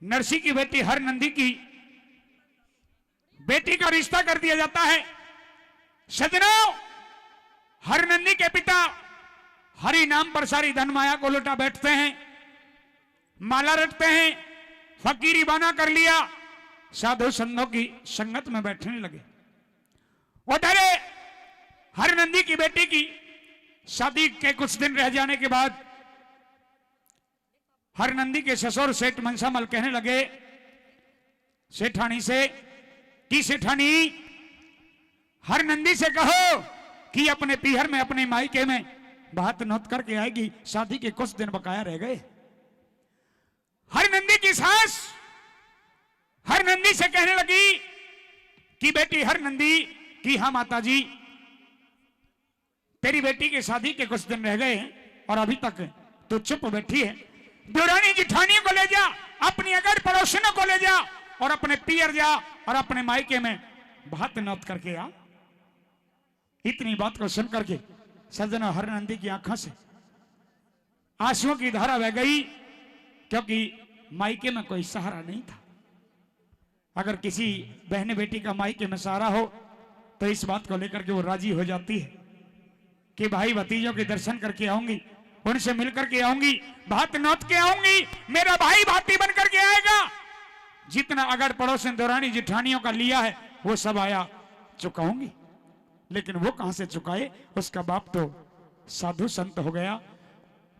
नरसी की बेटी हरनंदी की बेटी का रिश्ता कर दिया जाता है। सजनों, हरनंदी के पिता हरि नाम पर सारी धन माया को लुटा बैठते हैं, माला रखते हैं, फकीरी बना कर लिया, साधु संतों की संगत में बैठने लगे। उधर हरनंदी की बेटी की शादी के कुछ दिन रह जाने के बाद हरनंदी के ससुर सेठ मनसामल कहने लगे सेठानी से कि सेठानी, हरनंदी से कहो कि अपने पीहर में अपने मायके में बात नोट करके आएगी, शादी के कुछ दिन बकाया रह गए। हरनंदी की सास हरनंदी से कहने लगी कि बेटी हरनंदी कि हाँ माता जी, तेरी बेटी की शादी के कुछ दिन रह गए और अभी तक तो चुप बैठी है। देवरानी जिठानियों को ले जा, अपनी अगर पड़ोसियों को ले जा और अपने पियर जा और अपने मायके में बात नोट करके आ। इतनी बात को सुन करके सजना हरनंदी की आंखों से आंसुओं की धारा बह गई, क्योंकि मायके में कोई सहारा नहीं था। अगर किसी बहन बेटी का मायके में सहारा हो तो इस बात को लेकर के वो राजी हो जाती है कि भाई भतीजों के दर्शन करके आऊंगी, उनसे मिलकर के आऊंगी, बात नोट के आऊंगी, मेरा भाई भाती बन करके आएगा। जितना अगर पड़ोसन दौरानी जिठानियों का लिया है वो सब आया चुकाऊंगी। लेकिन वो कहां से चुकाए, उसका बाप तो साधु संत हो गया,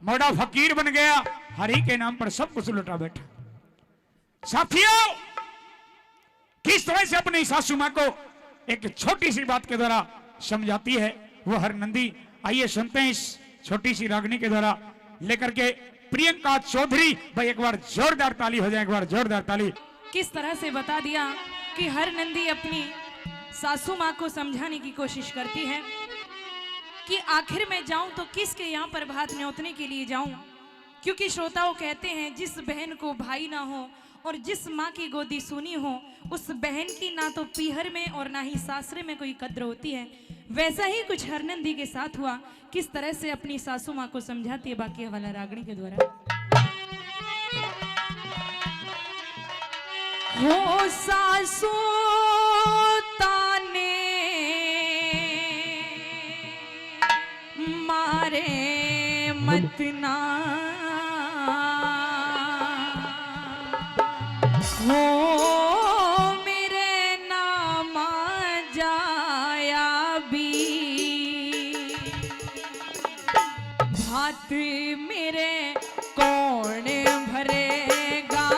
मोड़ा फकीर बन गया, हरि के नाम पर सब कुछ लुटा बैठा। साथियों, किस तरह से अपनी सासू मां को एक छोटी सी बात के द्वारा समझाती है वो हरनंदी, आइए सुनते हैं इस छोटी सी रागनी के द्वारा लेकर के प्रियंका चौधरी। भाई एक बार जोरदार ताली हो जाए, एक बार जोरदार ताली। किस तरह से बता दिया कि हरनंदी अपनी सासू माँ को समझाने की कोशिश करती है कि आखिर मैं जाऊं तो किसके यहाँ पर भात न्योतने के लिए जाऊं, क्योंकि श्रोताओं कहते हैं जिस बहन को भाई ना हो और जिस माँ की गोदी सुनी हो, उस बहन की ना तो पीहर में और ना ही सासरे में कोई कद्र होती है। वैसा ही कुछ हरनंदी के साथ हुआ। किस तरह से अपनी सासू माँ को समझाती है, बाकी वाला रागनी के द्वारा। हो सासू ताने मारे मत ना हो मेरे नाम जाया भी भात मेरे कौन भरेगा,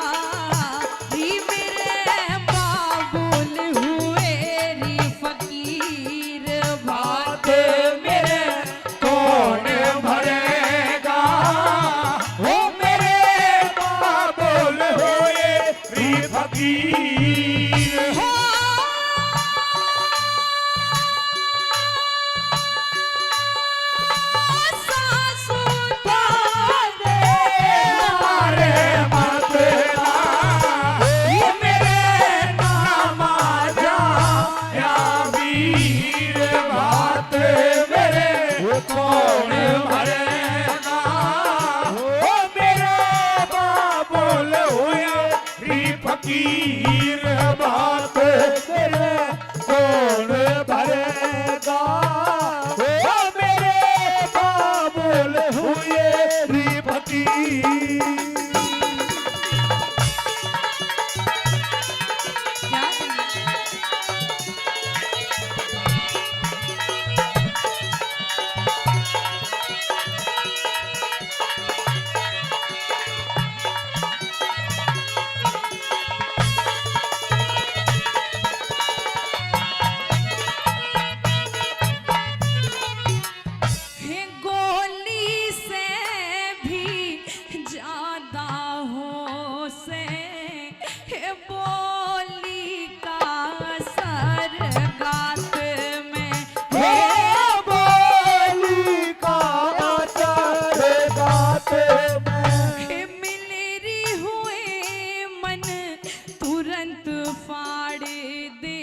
ही मेरे बाबुल हुए री फकीर, भात मेरे कौन भरेगा, हो मेरे बाबुल हुए री फकीर। हो सासू ताने मारे मत ना, ये मेरे नाम जाया वीर, भात मेरे कौन भरेगा, हो मेरे बाबुल हुए री फकीर, बात मेरे कौन भरेगा, हो मेरे बाबुल हुए री फकीर। क्या हे गोली से भी ज्यादा हो से हे बोली का असर गात में, हे बोली का असर गात में, हे मिलेरी हुए मन तुरंत फाड़ दे,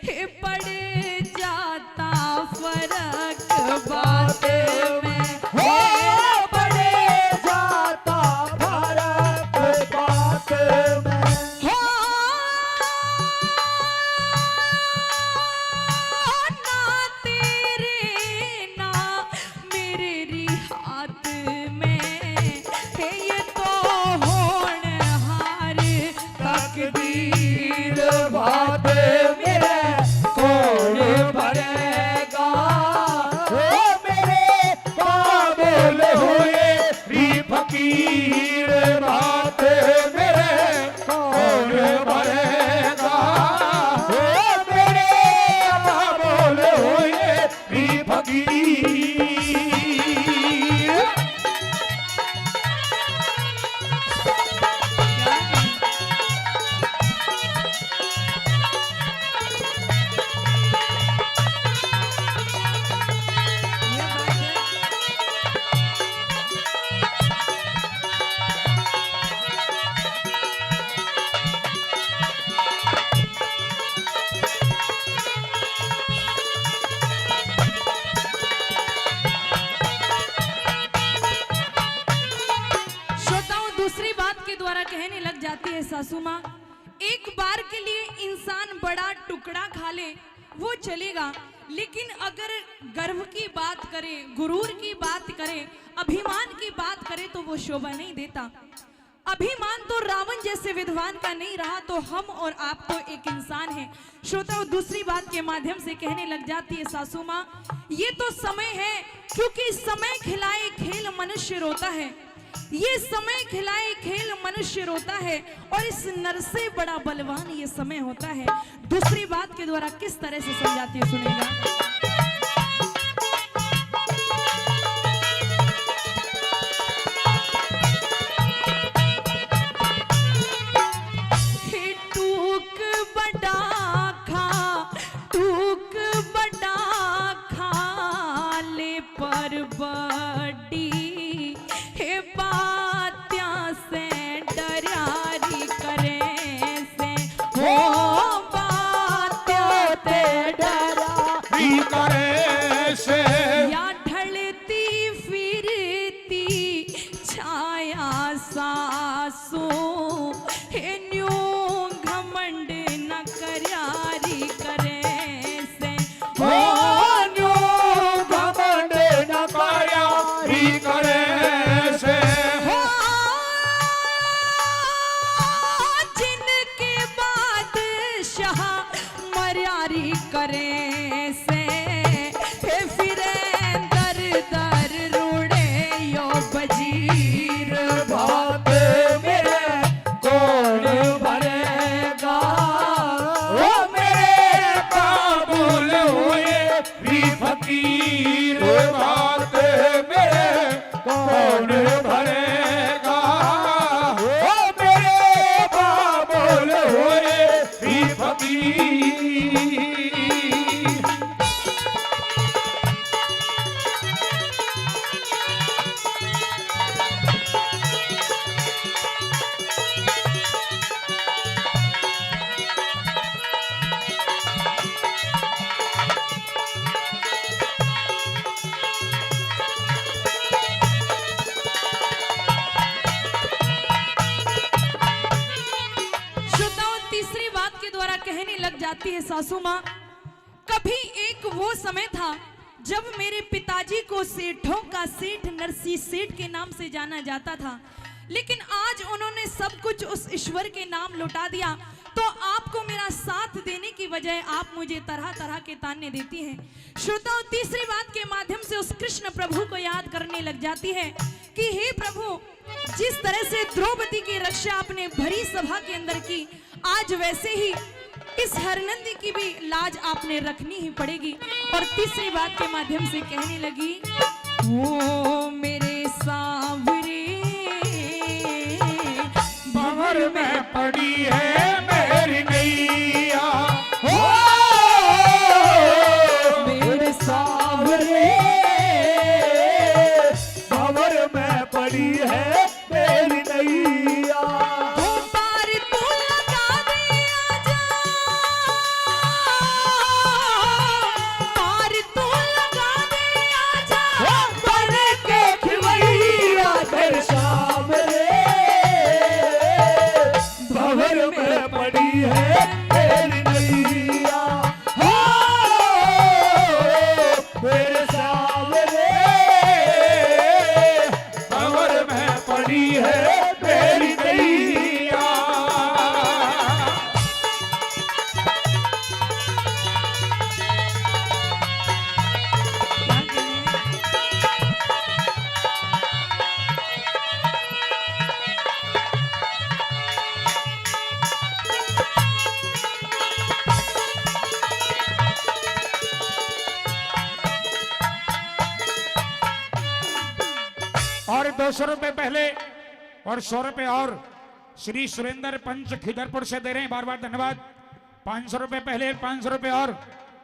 हे पड़ जाता फर्क बात में, हो पड़े जाता फर्क बात दूसरी बात के द्वारा कहने लग जाती है सासू माँ, एक बार के लिए इंसान बड़ा टुकड़ा खा ले वो चलेगा, लेकिन अगर गर्व की बात करे, गुरूर की बात करे, अभिमान की बात करे तो वो शोभा नहीं देता। अभिमान तो रावण जैसे विद्वान का नहीं रहा तो हम और आप तो एक इंसान हैं। श्रोताओं, दूसरी बात के माध्यम से कहने लग जाती है सासू माँ, ये तो समय है, क्योंकि समय खिलाए खेल मनुष्य रोता है। ये समय खिलाए खेल मनुष्य रोता है और इस नर से बड़ा बलवान ये समय होता है। दूसरी बात के द्वारा किस तरह से समझाती है, सुनेगा। जाती है सासू माँ, कभी एक वो समय था जब मेरे पिताजी को सेठों का सेठ नरसी सेठ के नाम से जाना जाता था, लेकिन आज उन्होंने सब कुछ उस ईश्वर के नाम लौटा दिया। तो आपको मेरा साथ देने की बजाय आप मुझे तरह तरह के ताने देती हैं। श्रोताओं, तीसरी बात के माध्यम से उस कृष्ण प्रभु को याद करने लग जाती है कि हे प्रभु, जिस तरह से द्रौपदी की रक्षा आपने भरी सभा के अंदर की, आज वैसे ही इस हरनंदी की भी लाज आपने रखनी ही पड़ेगी। और तीसरी बात के माध्यम से कहने लगी, ओ मेरे सांवरे भंवर में पड़ी है मेरी नैया, हो मेरे सांवरे भंवर में पड़ी है मेरी नैया। और 200 रुपए पहले और 100 रुपए और श्री सुरेंद्र पंच खिदरपुर से दे रहे हैं, बार बार धन्यवाद। 500 रुपए पहले, 500 रुपए और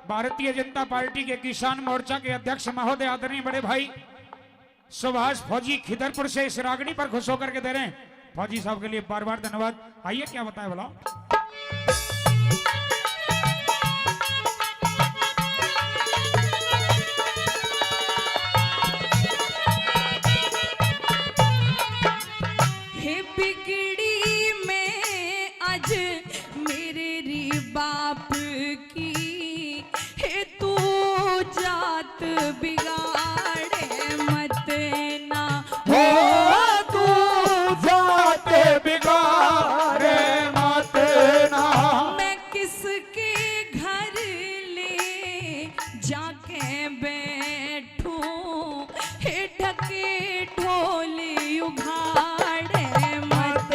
भारतीय जनता पार्टी के किसान मोर्चा के अध्यक्ष महोदय आदरणीय बड़े भाई सुभाष फौजी खिदरपुर से इस रागड़ी पर खुश होकर के दे रहे हैं। फौजी साहब के लिए बार बार धन्यवाद। आइए क्या बताए बोला। हे बिगड़ी में आज मेरे री बाप की हे तू जात बिगाड़े मत ना हो तू जात बिगाड़े मत ना। मैं किसके घर ले जाके बैठूं हे ढके ढोली उघाड़े मत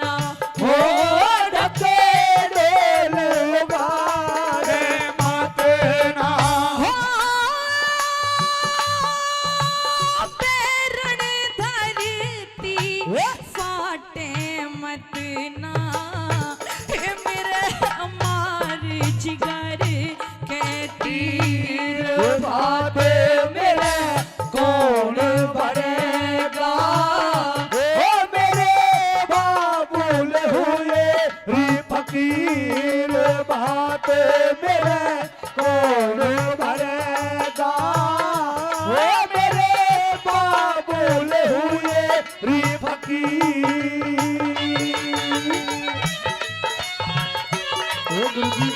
ना हो ढके ढोल उगाड़े मत ना। पैरण धरती फाटे मत ना हे मेरे अमार जिगर के तीर बात मेरे कौन भरेगा। ओ मेरे बाबुल हुए री फकीर बात मेरे कौन भरेगा। ओ मेरे बाबुल हुए री फकीर। ओ गुरुजी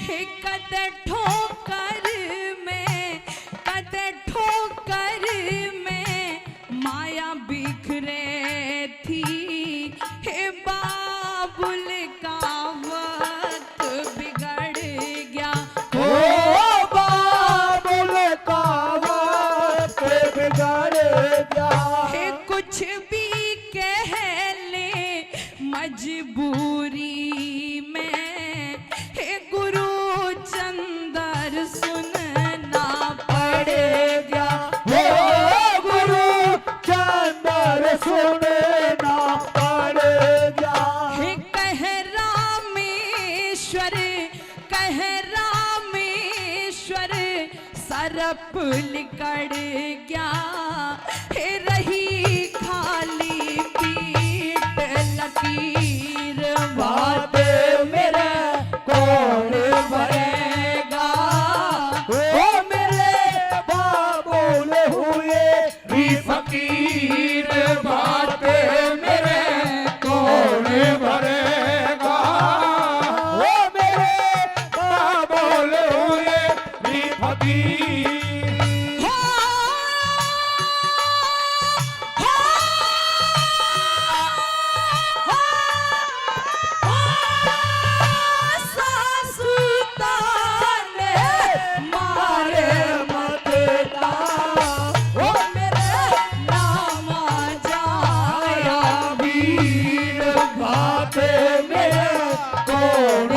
हे कद ठोकर में कद ठोकर में माया बिखरे थी हे बाबुल का वक्त बिगड़ गया ओ बाबुल का वक्त बिगड़ गया। हे कुछ भी कह ले मजबूरी में हे गुरु चंदर सुनना पड़ेगा। हो गुरु चंदर सुनना पड़ेगा। हे कह रामेश्वर सरप लिकड़ गया हे रही खाली पीठ लकीर बात मेरे कौन भरेगा। ओ मेरे बाबुल हुए री फकीर बात मेरे कौन भरेगा। ओ मेरे बाबुल हुए री फकीर। मारे मत ना। ओ मेरे नाम जाया वीर बात मेरे कौन